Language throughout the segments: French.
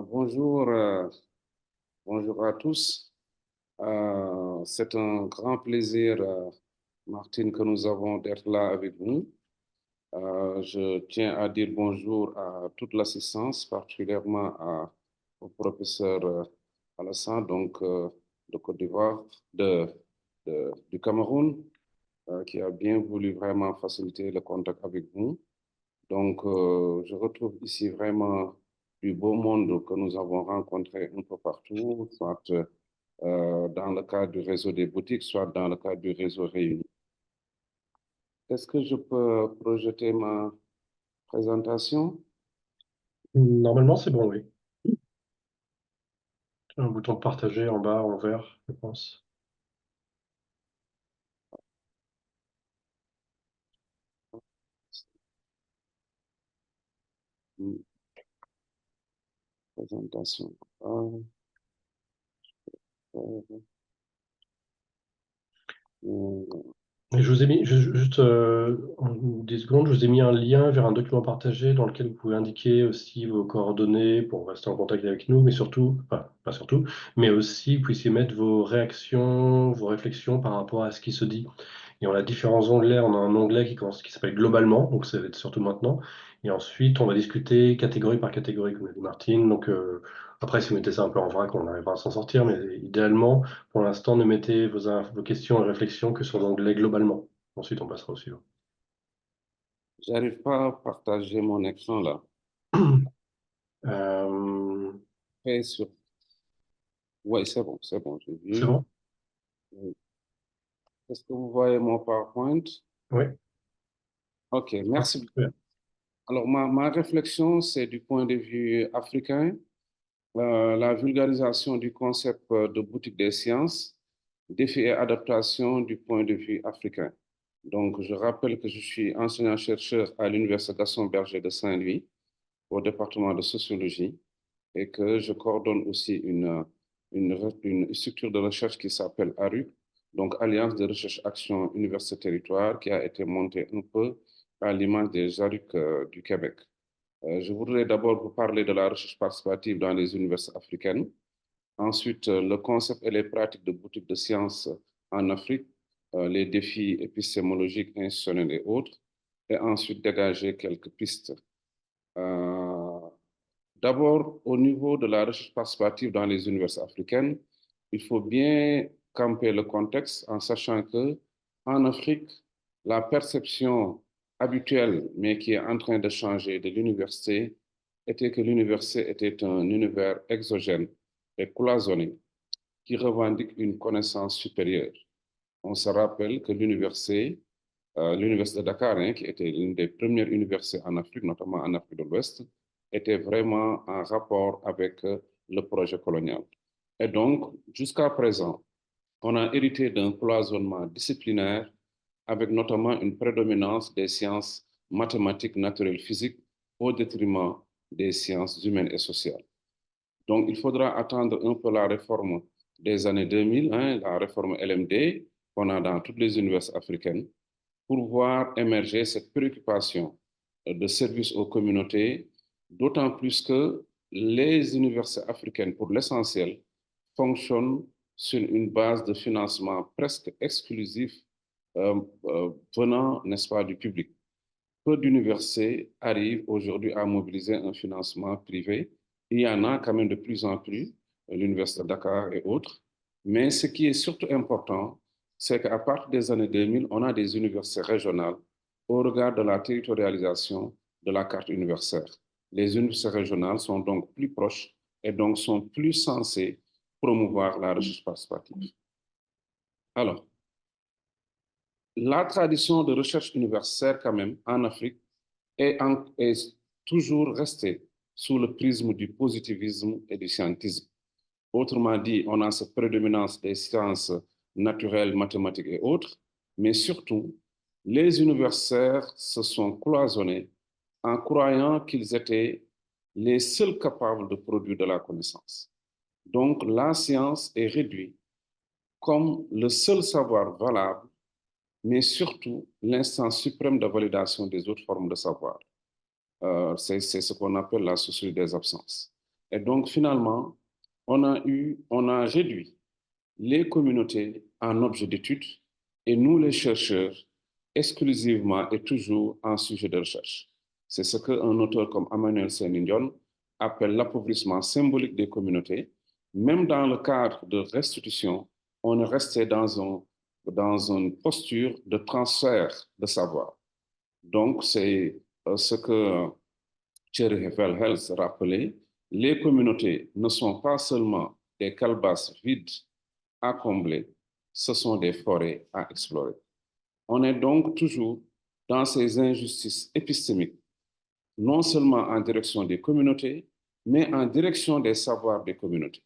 Bonjour, bonjour à tous. C'est un grand plaisir, Martine, que nous avons d'être là avec vous. Je tiens à dire bonjour à toute l'assistance, particulièrement au professeur Alassane, de Côte d'Ivoire, du Cameroun, qui a bien voulu vraiment faciliter le contact avec vous. Je retrouve ici vraiment du beau monde que nous avons rencontré un peu partout, soit dans le cadre du réseau des boutiques, soit dans le cadre du réseau Réuni. Est-ce que je peux projeter ma présentation? Normalement, c'est bon, oui. Un bouton de partager en bas, en vert, je pense. Hmm, présentation. Euh, Et je vous ai mis, juste en 10 secondes, je vous ai mis un lien vers un document partagé dans lequel vous pouvez indiquer aussi vos coordonnées pour rester en contact avec nous, mais surtout, enfin, pas surtout, mais aussi vous puissiez mettre vos réactions, vos réflexions par rapport à ce qui se dit. Et on a différents onglets. On a un onglet qui s'appelle Globalement, donc ça va être surtout maintenant. Et ensuite, on va discuter catégorie par catégorie, comme l'a dit Martine. Donc, après, si vous mettez ça un peu en vrac, on arrivera à s'en sortir. Mais idéalement, pour l'instant, ne mettez vos questions et réflexions que sur l'onglet Globalement. Ensuite, on passera au suivant. J'arrive pas à partager mon écran là. Euh, Et sur... Oui, c'est bon, j'ai c'est vu. bon? Oui. Est-ce que vous voyez mon PowerPoint? Oui. OK, Ah, merci. très bien. Alors, ma réflexion, c'est du point de vue africain, la vulgarisation du concept de boutique des sciences, défi et adaptation du point de vue africain. Donc, je rappelle que je suis enseignant-chercheur à l'Université Gaston Berger de Saint-Louis, au département de sociologie, et que je coordonne aussi une structure de recherche qui s'appelle ARUC, donc Alliance de recherche action université territoire, qui a été montée un peu à l'image des ARUC du Québec. Je voudrais d'abord vous parler de la recherche participative dans les universités africaines. Ensuite, le concept et les pratiques de boutique de sciences en Afrique, les défis épistémologiques, institutionnels et autres. Et ensuite, dégager quelques pistes. Euh, D'abord, au niveau de la recherche participative dans les universités africaines, il faut bien camper le contexte en sachant que en Afrique, la perception habituelle, mais qui est en train de changer de l'université, était que l'université était un univers exogène et cloisonné qui revendique une connaissance supérieure. On se rappelle que l'université de Dakar, hein, qui était l'une des premières universités en Afrique, notamment en Afrique de l'Ouest, était vraiment en rapport avec le projet colonial. Et donc, jusqu'à présent, on a hérité d'un cloisonnement disciplinaire avec notamment une prédominance des sciences mathématiques, naturelles, physiques au détriment des sciences humaines et sociales. Donc, il faudra attendre un peu la réforme des années 2000, hein, la réforme LMD qu'on a dans toutes les universités africaines, pour voir émerger cette préoccupation de service aux communautés, d'autant plus que les universités africaines, pour l'essentiel, fonctionnent sur une base de financement presque exclusif venant, n'est-ce pas, du public. Peu d'universités arrivent aujourd'hui à mobiliser un financement privé. Il y en a quand même de plus en plus, l'Université de Dakar et autres. Mais ce qui est surtout important, c'est qu'à partir des années 2000, on a des universités régionales au regard de la territorialisation de la carte universitaire. Les universités régionales sont donc plus proches et donc sont plus censées promouvoir la recherche participative. Alors, la tradition de recherche universitaire, quand même, en Afrique, est toujours restée sous le prisme du positivisme et du scientisme. Autrement dit, on a cette prédominance des sciences naturelles, mathématiques et autres, mais surtout, les universitaires se sont cloisonnés en croyant qu'ils étaient les seuls capables de produire de la connaissance. Donc, la science est réduite comme le seul savoir valable, mais surtout l'instance suprême de validation des autres formes de savoir. C'est ce qu'on appelle la sociologie des absences. Et donc, finalement, on a réduit les communautés en objet d'étude et nous, les chercheurs, exclusivement et toujours en sujet de recherche. C'est ce qu'un auteur comme Emmanuel Sénindion appelle l'appauvrissement symbolique des communautés. Même dans le cadre de restitution, on est resté dans une posture de transfert de savoir. Donc, c'est ce que Thierry Verhelst rappelait, les communautés ne sont pas seulement des calebasses vides à combler, ce sont des forêts à explorer. On est donc toujours dans ces injustices épistémiques, non seulement en direction des communautés, mais en direction des savoirs des communautés.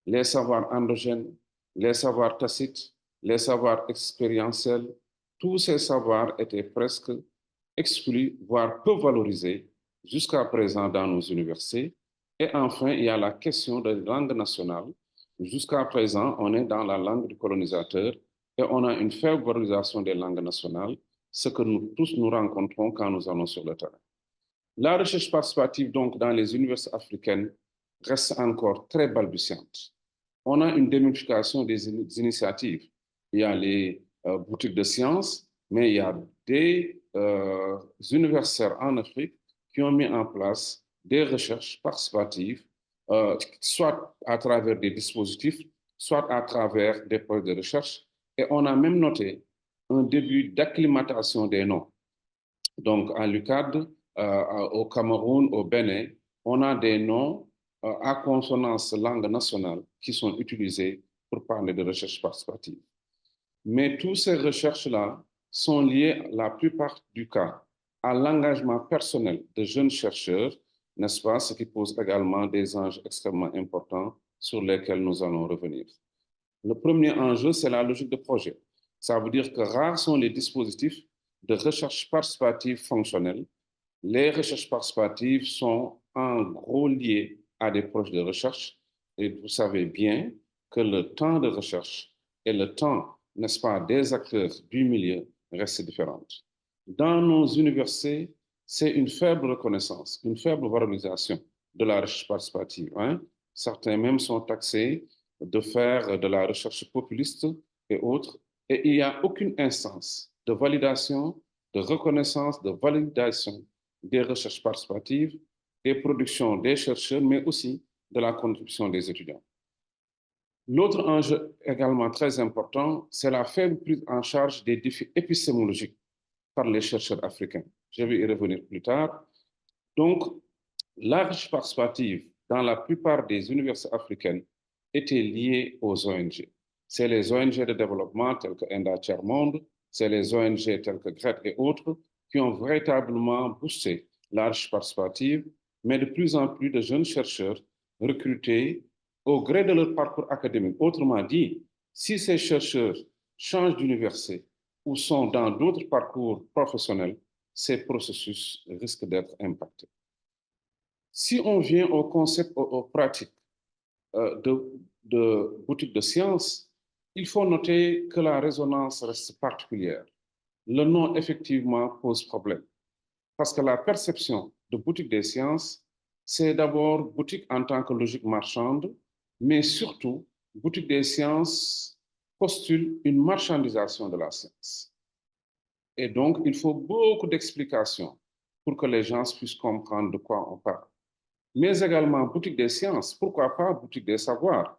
Les savoirs endogènes, les savoirs tacites, les savoirs expérientiels, tous ces savoirs étaient presque exclus, voire peu valorisés jusqu'à présent dans nos universités. Et enfin, il y a la question de la langue nationale. Jusqu'à présent, on est dans la langue du colonisateur et on a une faible valorisation des langues nationales, ce que nous tous nous rencontrons quand nous allons sur le terrain. La recherche participative, donc, dans les universités africaines reste encore très balbutiante. On a une démultiplication des initiatives. Il y a les boutiques de sciences, mais il y a des universitaires en Afrique qui ont mis en place des recherches participatives, soit à travers des dispositifs, soit à travers des projets de recherche. Et on a même noté un début d'acclimatation des noms. Donc, à l'UCAD, au Cameroun, au Bénin, on a des noms à consonance langue nationale qui sont utilisés pour parler de recherche participative. Mais toutes ces recherches-là sont liées, la plupart du cas, à l'engagement personnel de jeunes chercheurs, n'est-ce pas, ce qui pose également des enjeux extrêmement importants sur lesquels nous allons revenir. Le premier enjeu, c'est la logique de projet. Ça veut dire que rares sont les dispositifs de recherche participative fonctionnelle. Les recherches participatives sont en gros liées à des projets de recherche et vous savez bien que le temps de recherche et le temps, n'est-ce pas, des acteurs du milieu restent différents. Dans nos universités, c'est une faible reconnaissance, une faible valorisation de la recherche participative. Hein. Certains même sont taxés de faire de la recherche populiste et autres, et il n'y a aucune instance de validation, de reconnaissance, de validation des recherches participatives, des productions des chercheurs, mais aussi de la contribution des étudiants. L'autre enjeu également très important, c'est la faible prise en charge des défis épistémologiques par les chercheurs africains. Je vais y revenir plus tard. Donc, la recherche participative dans la plupart des universités africaines était liée aux ONG. C'est les ONG de développement telles que ENDA Tiers-Monde, c'est les ONG telles que GRET et autres qui ont véritablement boosté la recherche participative, mais de plus en plus de jeunes chercheurs recrutés au gré de leur parcours académique. Autrement dit, si ces chercheurs changent d'université ou sont dans d'autres parcours professionnels, ces processus risquent d'être impactés. Si on vient au concept, aux pratiques de boutique de sciences, il faut noter que la résonance reste particulière. Le nom, effectivement, pose problème. Parce que la perception de boutique des sciences, c'est d'abord boutique en tant que logique marchande, mais surtout, boutique des sciences postule une marchandisation de la science. Et donc, il faut beaucoup d'explications pour que les gens puissent comprendre de quoi on parle. Mais également, boutique des sciences, pourquoi pas boutique des savoirs?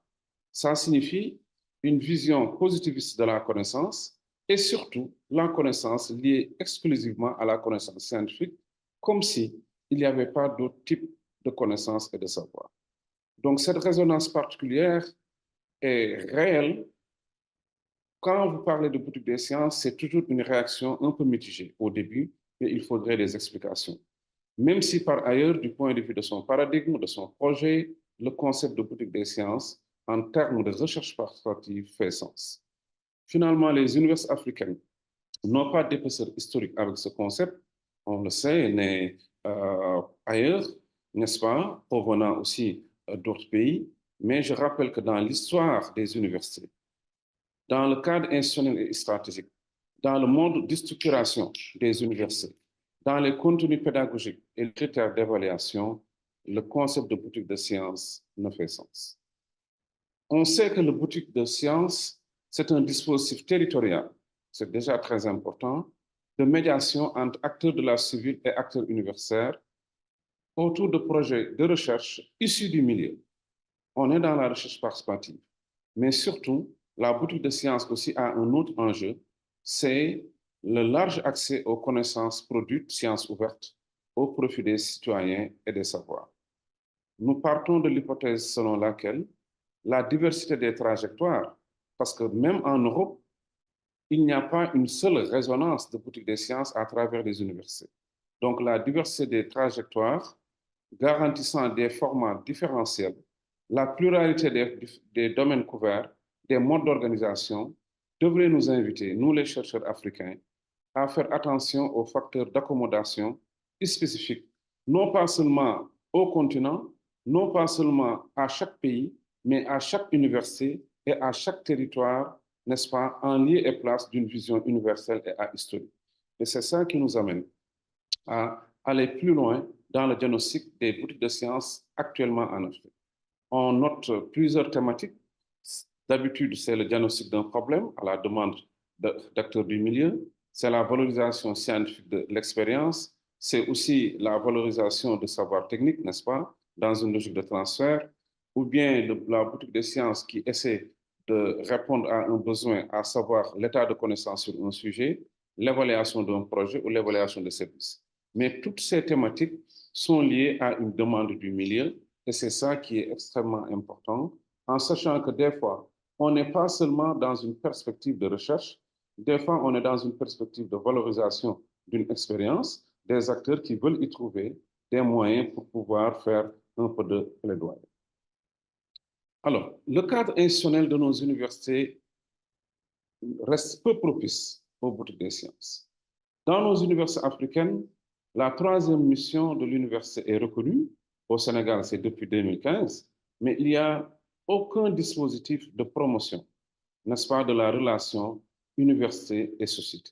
Ça signifie une vision positiviste de la connaissance et surtout la connaissance liée exclusivement à la connaissance scientifique, comme s'il n'y avait pas d'autres types de connaissances et de savoirs. Donc, cette résonance particulière est réelle. Quand vous parlez de boutique des sciences, c'est toujours une réaction un peu mitigée au début, mais il faudrait des explications. Même si par ailleurs, du point de vue de son paradigme, de son projet, le concept de boutique des sciences, en termes de recherche participative, fait sens. Finalement, les universités africaines n'ont pas d'épaisseur historique avec ce concept. On le sait, né ailleurs, n'est-ce pas, provenant aussi d'autres pays. Mais je rappelle que dans l'histoire des universités, dans le cadre institutionnel et stratégique, dans le mode de structuration des universités, dans les contenus pédagogiques et les critères d'évaluation, le concept de boutique de sciences ne fait sens. On sait que le boutique de sciences, c'est un dispositif territorial, c'est déjà très important, de médiation entre acteurs de la civile et acteurs universitaires autour de projets de recherche issus du milieu. On est dans la recherche participative. Mais surtout, la boutique de sciences aussi a un autre enjeu, c'est le large accès aux connaissances produites sciences ouvertes au profit des citoyens et des savoirs. Nous partons de l'hypothèse selon laquelle la diversité des trajectoires, parce que même en Europe, il n'y a pas une seule résonance de boutique des sciences à travers les universités. Donc la diversité des trajectoires garantissant des formats différentiels, la pluralité des domaines couverts, des modes d'organisation, devrait nous inviter, nous les chercheurs africains, à faire attention aux facteurs d'accommodation spécifiques, non pas seulement au continent, non pas seulement à chaque pays, mais à chaque université et à chaque territoire, n'est-ce pas, en lieu et place d'une vision universelle et ahistorique. Et c'est ça qui nous amène à aller plus loin dans le diagnostic des boutiques de sciences actuellement en Afrique. On note plusieurs thématiques. D'habitude, c'est le diagnostic d'un problème à la demande d'acteurs du milieu. C'est la valorisation scientifique de l'expérience. C'est aussi la valorisation de savoir technique, n'est-ce pas, dans une logique de transfert. Ou bien la boutique de sciences qui essaie de répondre à un besoin, à savoir l'état de connaissance sur un sujet, l'évaluation d'un projet ou l'évaluation de services. Mais toutes ces thématiques sont liées à une demande du milieu et c'est ça qui est extrêmement important, en sachant que des fois, on n'est pas seulement dans une perspective de recherche, des fois, on est dans une perspective de valorisation d'une expérience, des acteurs qui veulent y trouver des moyens pour pouvoir faire un peu de plaidoyer. Alors, le cadre institutionnel de nos universités reste peu propice aux boutiques des sciences. Dans nos universités africaines, la troisième mission de l'université est reconnue. Au Sénégal, c'est depuis 2015, mais il n'y a aucun dispositif de promotion, n'est-ce pas, de la relation université et société.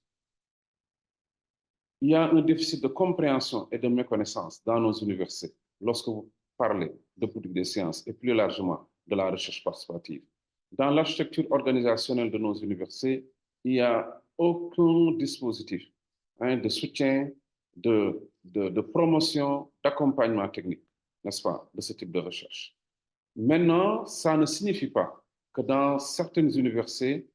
Il y a un déficit de compréhension et de méconnaissance dans nos universités lorsque vous parlez de politique des sciences et plus largement de la recherche participative. Dans l'architecture organisationnelle de nos universités, il n'y a aucun dispositif de soutien, de promotion, d'accompagnement technique, n'est-ce pas, de ce type de recherche. Maintenant, ça ne signifie pas que dans certaines universités,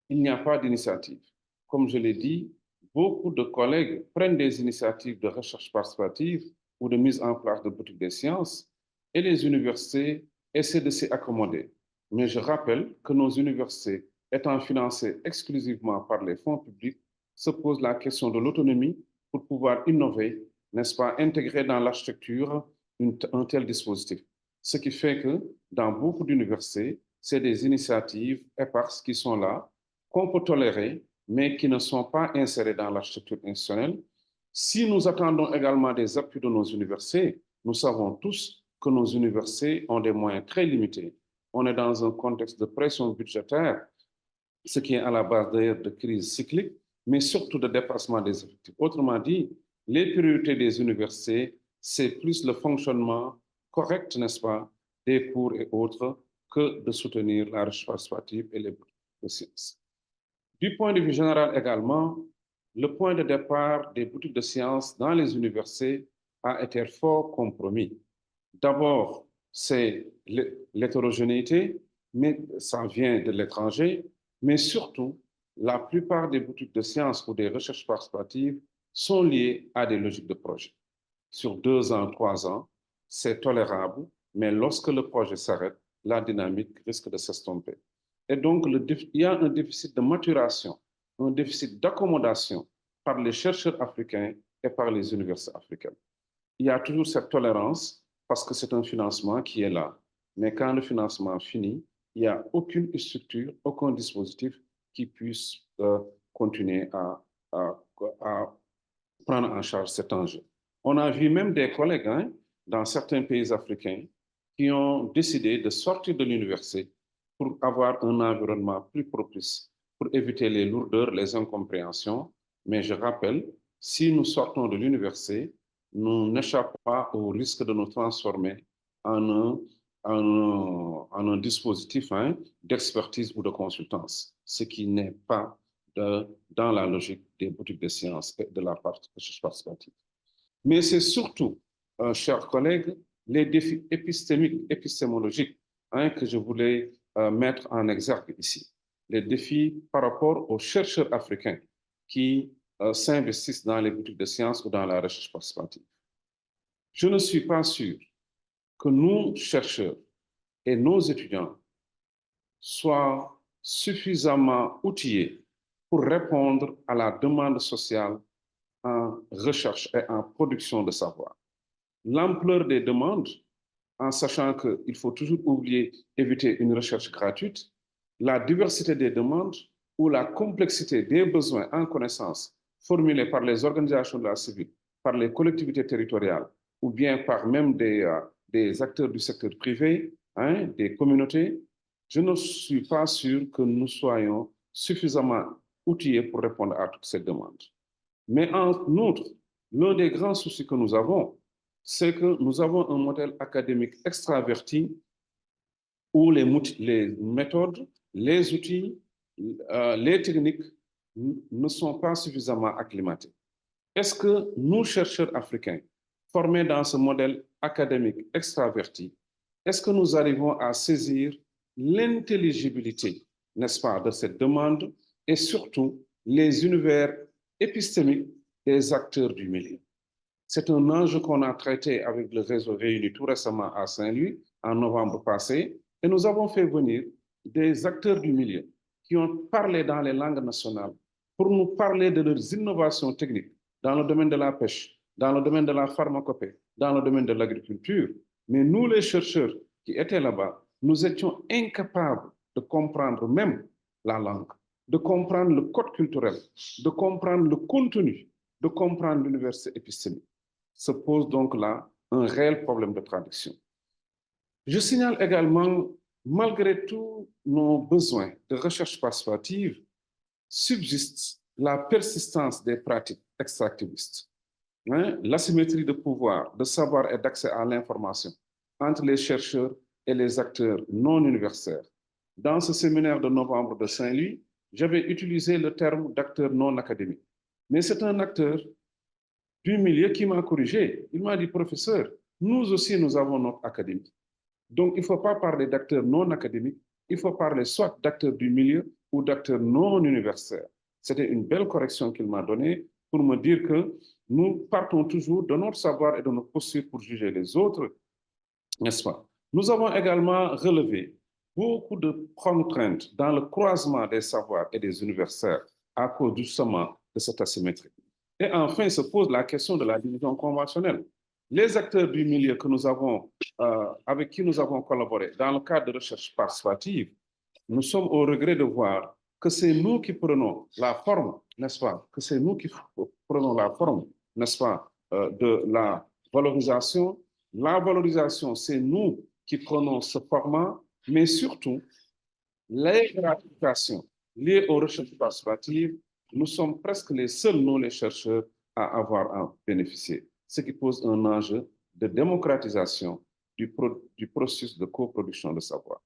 il n'y a pas d'initiative. Comme je l'ai dit, beaucoup de collègues prennent des initiatives de recherche participative ou de mise en place de boutiques des sciences et les universités essaient de s'y accommoder. Mais je rappelle que nos universités, étant financées exclusivement par les fonds publics, se posent la question de l'autonomie pour pouvoir innover, n'est-ce pas, intégrer dans l'architecture un tel dispositif. Ce qui fait que dans beaucoup d'universités, c'est des initiatives éparses qui sont là, qu'on peut tolérer, mais qui ne sont pas insérées dans l'architecture institutionnelle. Si nous attendons également des appuis de nos universités, nous savons tous que nos universités ont des moyens très limités. On est dans un contexte de pression budgétaire, ce qui est à la base d'ailleurs de crise cyclique, mais surtout de dépassement des effectifs. Autrement dit, les priorités des universités, c'est plus le fonctionnement correct, n'est-ce pas, des cours et autres, que de soutenir la recherche participative et les boutiques de sciences. Du point de vue général également, le point de départ des boutiques de sciences dans les universités a été fort compromis. D'abord, c'est l'hétérogénéité, mais ça vient de l'étranger, mais surtout, la plupart des boutiques de sciences ou des recherches participatives sont liées à des logiques de projet. Sur 2 ans, 3 ans, c'est tolérable, mais lorsque le projet s'arrête, la dynamique risque de s'estomper. Et donc, il y a un déficit de maturation, un déficit d'accommodation par les chercheurs africains et par les universités africaines. Il y a toujours cette tolérance parce que c'est un financement qui est là. Mais quand le financement finit, il n'y a aucune structure, aucun dispositif qui puisse continuer à prendre en charge cet enjeu. On a vu même des collègues dans certains pays africains qui ont décidé de sortir de l'université pour avoir un environnement plus propice, pour éviter les lourdeurs, les incompréhensions. Mais je rappelle, si nous sortons de l'université, nous n'échappons pas au risque de nous transformer en un dispositif d'expertise ou de consultance, ce qui n'est pas dans la logique des boutiques de sciences et de la recherche participative. Mais c'est surtout, chers collègues, les défis épistémiques, épistémologiques que je voulais mettre en exergue ici. Les défis par rapport aux chercheurs africains qui s'investissent dans les boutiques de sciences ou dans la recherche participative. Je ne suis pas sûr que nous, chercheurs et nos étudiants, soient suffisamment outillés pour répondre à la demande sociale en recherche et en production de savoir. L'ampleur des demandes, en sachant qu'il faut toujours éviter une recherche gratuite, la diversité des demandes ou la complexité des besoins en connaissance formulés par les organisations de la civile, par les collectivités territoriales ou bien par même des acteurs du secteur privé, des communautés, je ne suis pas sûr que nous soyons suffisamment outillés pour répondre à toutes ces demandes. Mais en outre, l'un des grands soucis que nous avons, c'est que nous avons un modèle académique extraverti où les méthodes, les outils, les techniques ne sont pas suffisamment acclimatés. Est-ce que nous, chercheurs africains, formés dans ce modèle académique extraverti, est-ce que nous arrivons à saisir l'intelligibilité, n'est-ce pas, de cette demande et surtout les univers épistémiques des acteurs du milieu? C'est un enjeu qu'on a traité avec le réseau réuni tout récemment à Saint-Louis en novembre passé et nous avons fait venir des acteurs du milieu qui ont parlé dans les langues nationales pour nous parler de leurs innovations techniques dans le domaine de la pêche, dans le domaine de la pharmacopée, dans le domaine de l'agriculture. Mais nous, les chercheurs qui étaient là-bas, nous étions incapables de comprendre même la langue, de comprendre le code culturel, de comprendre le contenu, de comprendre l'univers épistémique. Se pose donc là un réel problème de traduction. Je signale également, malgré tous nos besoins de recherche participative, subsiste la persistance des pratiques extractivistes, l'asymétrie de pouvoir, de savoir et d'accès à l'information entre les chercheurs et les acteurs non universitaires. Dans ce séminaire de novembre de Saint-Louis, j'avais utilisé le terme d'acteur non académique. Mais c'est un acteur du milieu qui m'a corrigé. Il m'a dit, professeur, nous aussi, nous avons notre académie. Donc, il ne faut pas parler d'acteurs non académiques, il faut parler soit d'acteurs du milieu ou d'acteurs non universitaires. C'était une belle correction qu'il m'a donnée pour me dire que nous partons toujours de notre savoir et de notre posture pour juger les autres, n'est-ce pas? Nous avons également relevé beaucoup de contraintes dans le croisement des savoirs et des universitaires à cause justement de cette asymétrie. Et enfin, se pose la question de la division conventionnelle. Les acteurs du milieu que nous avons, avec qui nous avons collaboré dans le cadre de recherche participative, nous sommes au regret de voir que c'est nous qui prenons la forme, n'est-ce pas? Que c'est nous qui prenons la forme, n'est-ce pas, de la valorisation. La valorisation, c'est nous qui prenons ce format, mais surtout, les gratifications liées aux recherches participatives, nous sommes presque les seuls, nous les chercheurs, à avoir à bénéficier, ce qui pose un enjeu de démocratisation du processus de coproduction de savoir.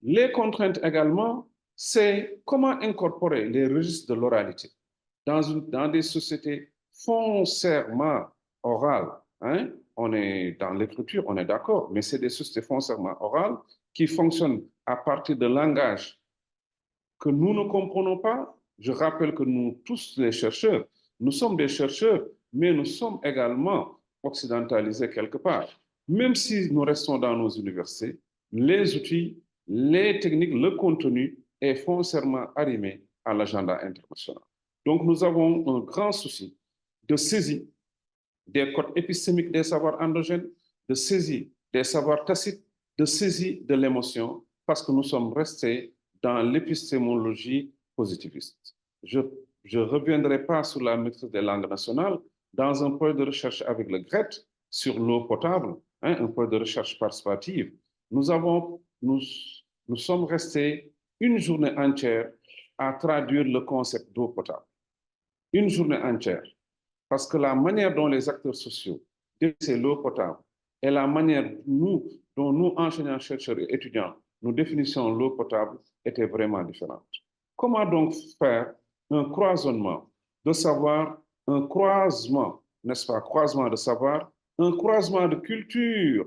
Les contraintes également, c'est comment incorporer les registres de l'oralité dans des sociétés foncièrement orales. On est dans l'écriture, on est d'accord, mais c'est des sociétés foncièrement orales qui fonctionnent à partir de langages que nous ne comprenons pas. Je rappelle que nous, tous les chercheurs, nous sommes des chercheurs, mais nous sommes également occidentalisés quelque part. Même si nous restons dans nos universités, les outils, les techniques, le contenu est foncièrement arrimé à l'agenda international. Donc, nous avons un grand souci de saisie des codes épistémiques des savoirs endogènes, de saisie des savoirs tacites, de saisie de l'émotion, parce que nous sommes restés dans l'épistémologie positiviste. Je ne reviendrai pas sur la maîtrise des langues nationales. Dans un projet de recherche avec le GRET sur l'eau potable, un projet de recherche participative, nous sommes restés une journée entière à traduire le concept d'eau potable. Une journée entière. Parce que la manière dont les acteurs sociaux définissent l'eau potable et la manière dont nous, enseignants, chercheurs et étudiants, nous définissons l'eau potable était vraiment différente. Comment donc faire un croisonnement de savoir, un croisement, n'est-ce pas, croisement de savoir, un croisement de culture,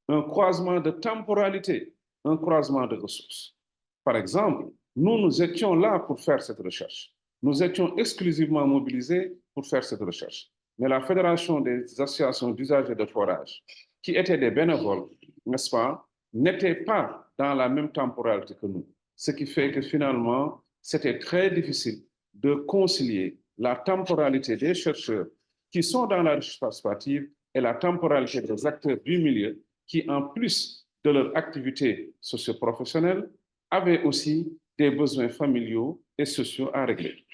un croisement de temporalité, un croisement de ressources. Par exemple, nous étions là pour faire cette recherche. Nous étions exclusivement mobilisés pour faire cette recherche. Mais la Fédération des associations d'usage et de forage, qui étaient des bénévoles, n'est-ce pas, n'étaient pas dans la même temporalité que nous. Ce qui fait que finalement, c'était très difficile de concilier la temporalité des chercheurs qui sont dans la recherche participative et la temporalité des acteurs du milieu qui, en plus de leur activité socio-professionnelle, avaient aussi des besoins familiaux et sociaux à régler.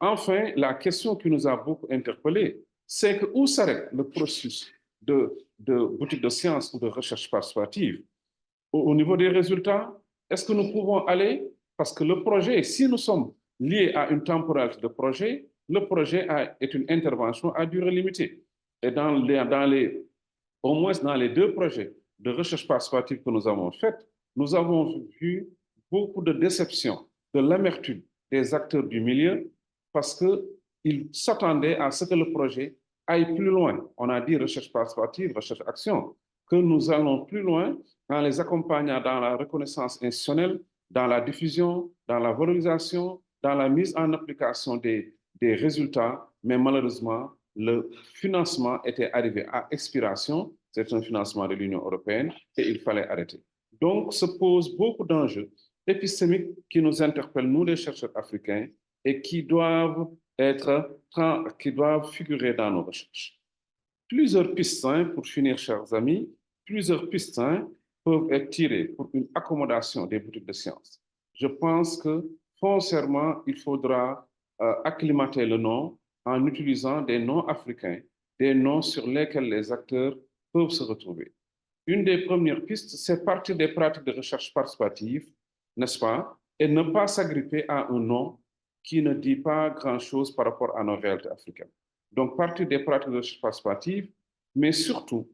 Enfin, la question qui nous a beaucoup interpellés, c'est que où s'arrête le processus de boutique de sciences ou de recherche participative? Au niveau des résultats, est-ce que nous pouvons aller, parce que le projet, si nous sommes liés à une temporalité de projet, le projet est une intervention à durée limitée. Et au moins dans les 2 projets de recherche participative que nous avons faits, nous avons vu beaucoup de déception, de l'amertume des acteurs du milieu parce qu'ils s'attendaient à ce que le projet aille plus loin. On a dit recherche participative, recherche-action, que nous allons plus loin en les accompagnant dans la reconnaissance institutionnelle, dans la diffusion, dans la valorisation, dans la mise en application des résultats, mais malheureusement, le financement était arrivé à expiration, c'est un financement de l'Union européenne, et il fallait arrêter. Donc, se posent beaucoup d'enjeux épistémiques qui nous interpellent, nous les chercheurs africains, et qui doivent figurer dans nos recherches. Plusieurs pistes, pour finir, chers amis, plusieurs pistes peuvent être tirées pour une accommodation des boutiques de sciences. Je pense que foncièrement, il faudra acclimater le nom en utilisant des noms africains, des noms sur lesquels les acteurs peuvent se retrouver. Une des premières pistes, c'est partir des pratiques de recherche participative, n'est-ce pas, et ne pas s'agripper à un nom qui ne dit pas grand-chose par rapport à nos réalités africaines. Donc, partir des pratiques de recherche participative, mais surtout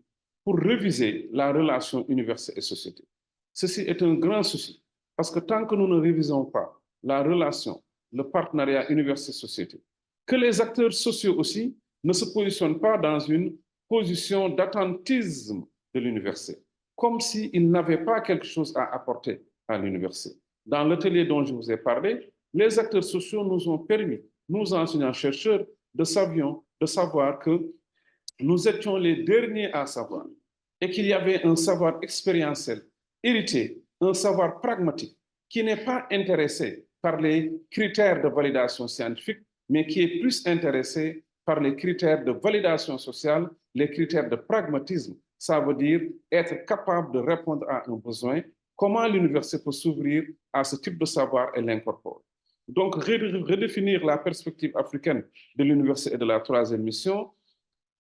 pour réviser la relation université et société. Ceci est un grand souci, parce que tant que nous ne révisons pas la relation, le partenariat université-société, que les acteurs sociaux aussi ne se positionnent pas dans une position d'attentisme de l'université, comme s'ils n'avaient pas quelque chose à apporter à l'université. Dans l'atelier dont je vous ai parlé, les acteurs sociaux nous ont permis, nous enseignants-chercheurs, de savoir que nous étions les derniers à savoir et qu'il y avait un savoir expérientiel, hérité, un savoir pragmatique qui n'est pas intéressé par les critères de validation scientifique, mais qui est plus intéressé par les critères de validation sociale, les critères de pragmatisme. Ça veut dire être capable de répondre à un besoin. Comment l'université peut s'ouvrir à ce type de savoir et l'incorporer? Donc, redéfinir la perspective africaine de l'université et de la 3e mission,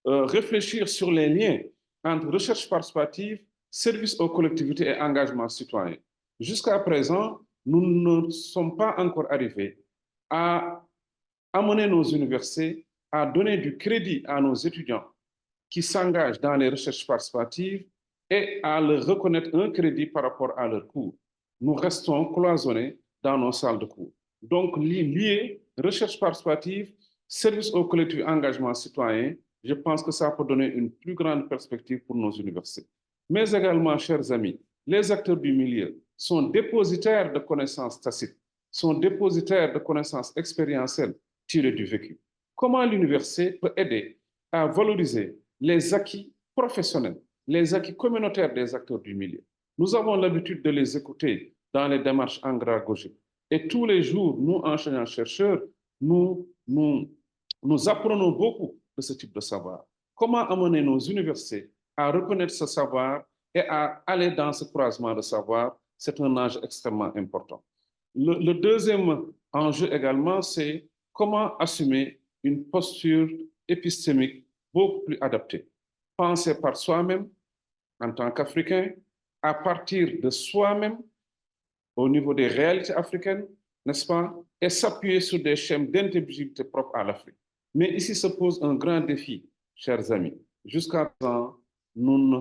réfléchir sur les liens entre recherche participative, service aux collectivités et engagement citoyen. Jusqu'à présent, nous ne sommes pas encore arrivés à amener nos universités à donner du crédit à nos étudiants qui s'engagent dans les recherches participatives et à leur reconnaître un crédit par rapport à leurs cours. Nous restons cloisonnés dans nos salles de cours. Donc, lier recherche participative, service aux collectivités, engagement citoyen, je pense que ça peut donner une plus grande perspective pour nos universités. Mais également, chers amis, les acteurs du milieu sont dépositaires de connaissances tacites, sont dépositaires de connaissances expérientielles tirées du vécu. Comment l'université peut aider à valoriser les acquis professionnels, les acquis communautaires des acteurs du milieu? Nous avons l'habitude de les écouter dans les démarches andragogiques. Et tous les jours, nous, enseignants-chercheurs, nous apprenons beaucoup de ce type de savoir. Comment amener nos universités à reconnaître ce savoir et à aller dans ce croisement de savoir? C'est un enjeu extrêmement important. Le deuxième enjeu également, c'est comment assumer une posture épistémique beaucoup plus adaptée. Penser par soi-même en tant qu'Africain, à partir de soi-même, au niveau des réalités africaines, n'est-ce pas, et s'appuyer sur des schèmes d'intelligibilité propres à l'Afrique. Mais ici se pose un grand défi, chers amis. Jusqu'à présent, nous ne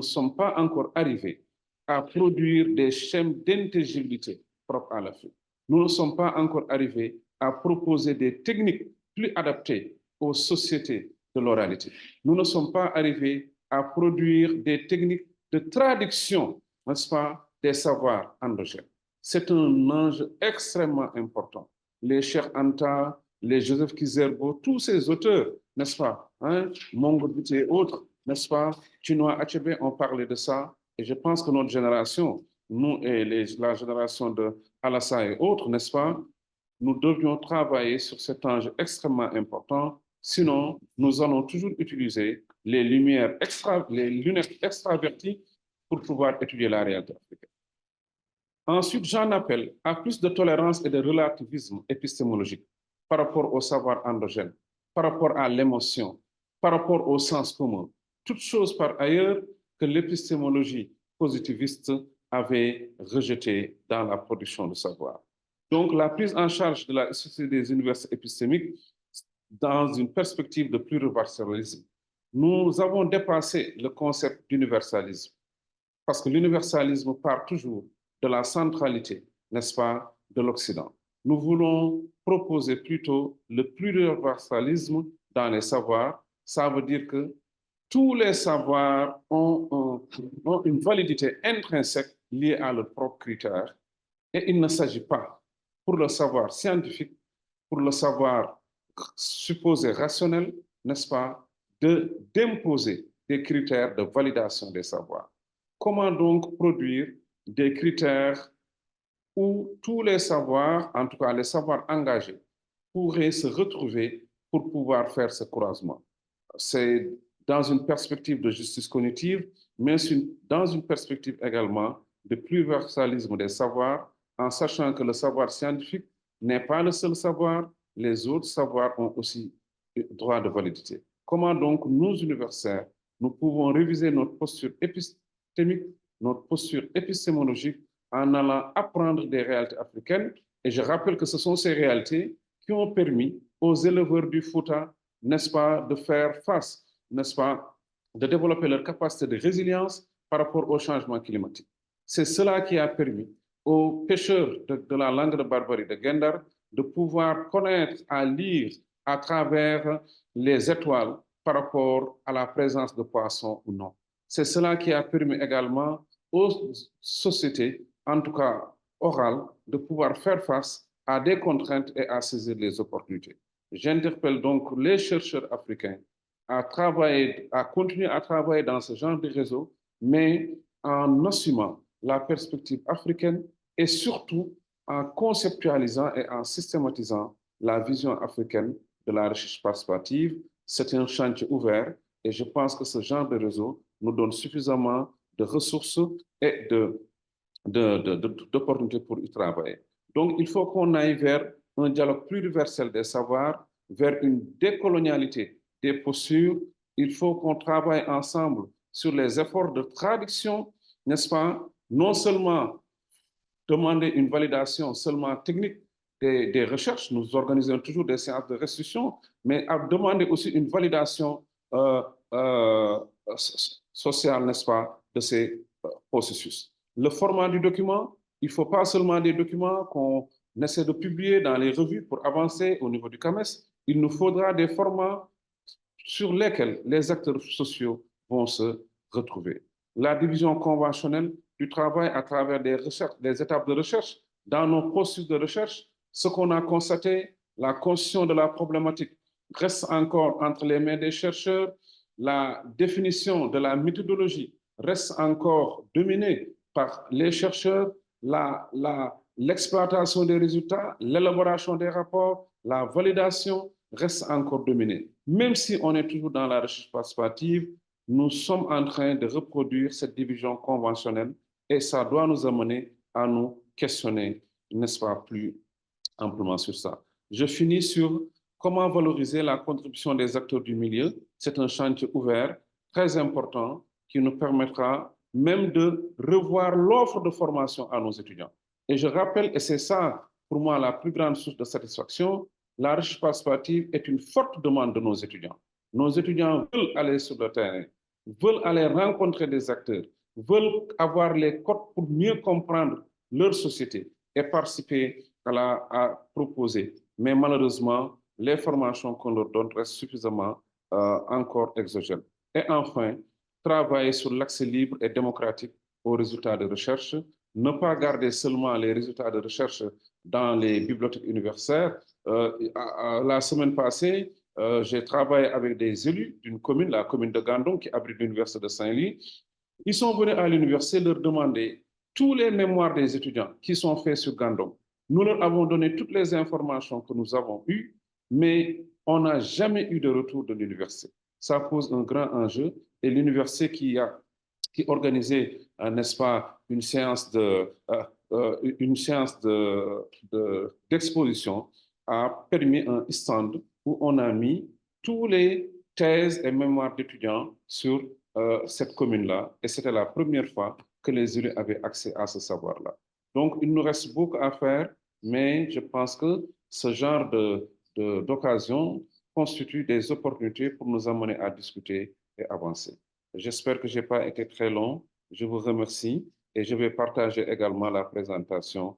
sommes pas encore arrivés à produire des schèmes d'intelligibilité propres à l'Afrique. Nous ne sommes pas encore arrivés à proposer des techniques plus adaptées aux sociétés de l'oralité. Nous ne sommes pas arrivés à produire des techniques de traduction, n'est-ce pas, des savoirs endogènes. C'est un enjeu extrêmement important. Les Cheikh Anta, les Joseph Kizerbo, tous ces auteurs, n'est-ce pas, hein, Mongo et autres, n'est-ce pas, Chinua Achebe ont parlé de ça, et je pense que notre génération, nous et la génération de Alassane et autres, n'est-ce pas, nous devions travailler sur cet enjeu extrêmement important, sinon nous allons toujours utiliser les lunettes extraverties pour pouvoir étudier la réalité africaine. Ensuite, j'en appelle à plus de tolérance et de relativisme épistémologique par rapport au savoir endogène, par rapport à l'émotion, par rapport au sens commun. Toutes choses par ailleurs que l'épistémologie positiviste avait rejetées dans la production de savoir. Donc, la prise en charge de la société des universités épistémiques dans une perspective de pluriversalisme. Nous avons dépassé le concept d'universalisme parce que l'universalisme part toujours de la centralité, n'est-ce pas, de l'Occident. Nous voulons proposer plutôt le pluriversalisme dans les savoirs. Ça veut dire que tous les savoirs ont une validité intrinsèque liée à leurs propres critères. Et il ne s'agit pas, pour le savoir scientifique, pour le savoir supposé rationnel, n'est-ce pas, d'imposer des critères de validation des savoirs. Comment donc produire des critères où tous les savoirs, en tout cas les savoirs engagés, pourraient se retrouver pour pouvoir faire ce croisement? C'est dans une perspective de justice cognitive, mais dans une perspective également de pluriversalisme des savoirs, en sachant que le savoir scientifique n'est pas le seul savoir, les autres savoirs ont aussi droit de validité. Comment donc, nous, universitaires, nous pouvons réviser notre posture épistémique, notre posture épistémologique en allant apprendre des réalités africaines. Et je rappelle que ce sont ces réalités qui ont permis aux éleveurs du Fouta, n'est-ce pas, de faire face, n'est-ce pas, de développer leur capacité de résilience par rapport au changement climatique. C'est cela qui a permis aux pêcheurs de la langue de Barbarie de Gendar de pouvoir connaître, à lire à travers les étoiles par rapport à la présence de poissons ou non. C'est cela qui a permis également aux sociétés, en tout cas orales, de pouvoir faire face à des contraintes et à saisir les opportunités. J'interpelle donc les chercheurs africains à travailler, à continuer à travailler dans ce genre de réseau, mais en assumant la perspective africaine et surtout en conceptualisant et en systématisant la vision africaine de la recherche participative. C'est un chantier ouvert et je pense que ce genre de réseau nous donne suffisamment de ressources et d'opportunités pour y travailler. Donc, il faut qu'on aille vers un dialogue pluriversel des savoirs, vers une décolonialité des postures. Il faut qu'on travaille ensemble sur les efforts de traduction, n'est-ce pas? Non seulement demander une validation seulement technique des recherches, nous organisons toujours des séances de restitution, mais à demander aussi une validation sociale, n'est-ce pas, de ces processus. Le format du document, il ne faut pas seulement des documents qu'on essaie de publier dans les revues pour avancer au niveau du CAMES, il nous faudra des formats sur lesquels les acteurs sociaux vont se retrouver. La division conventionnelle du travail à travers des étapes de recherche, dans nos processus de recherche, ce qu'on a constaté, la construction de la problématique reste encore entre les mains des chercheurs, la définition de la méthodologie reste encore dominée par les chercheurs, l'exploitation des résultats, l'élaboration des rapports, la validation reste encore dominée. Même si on est toujours dans la recherche participative, nous sommes en train de reproduire cette division conventionnelle et ça doit nous amener à nous questionner, n'est-ce pas, plus amplement sur ça. Je finis sur comment valoriser la contribution des acteurs du milieu. C'est un chantier ouvert, très important, qui nous permettra même de revoir l'offre de formation à nos étudiants. Et je rappelle, et c'est ça pour moi la plus grande source de satisfaction, la recherche participative est une forte demande de nos étudiants. Nos étudiants veulent aller sur le terrain, veulent aller rencontrer des acteurs, veulent avoir les codes pour mieux comprendre leur société et participer à proposer. Mais malheureusement, les formations qu'on leur donne restent suffisamment encore exogènes. Et enfin, travailler sur l'accès libre et démocratique aux résultats de recherche, ne pas garder seulement les résultats de recherche dans les bibliothèques universitaires. La semaine passée, j'ai travaillé avec des élus d'une commune, la commune de Gandon, qui abrite l'université de Saint-Louis. Ils sont venus à l'université leur demander tous les mémoires des étudiants qui sont faits sur Gandon. Nous leur avons donné toutes les informations que nous avons eues, mais on n'a jamais eu de retour de l'université. Ça pose un grand enjeu et l'université qui organisait, n'est-ce pas, une séance d'exposition a permis un stand où on a mis tous les thèses et mémoires d'étudiants sur cette commune-là. Et c'était la première fois que les élus avaient accès à ce savoir-là. Donc, il nous reste beaucoup à faire, mais je pense que ce genre d'occasion constitue des opportunités pour nous amener à discuter et avancer. J'espère que je n'ai pas été très long. Je vous remercie et je vais partager également la présentation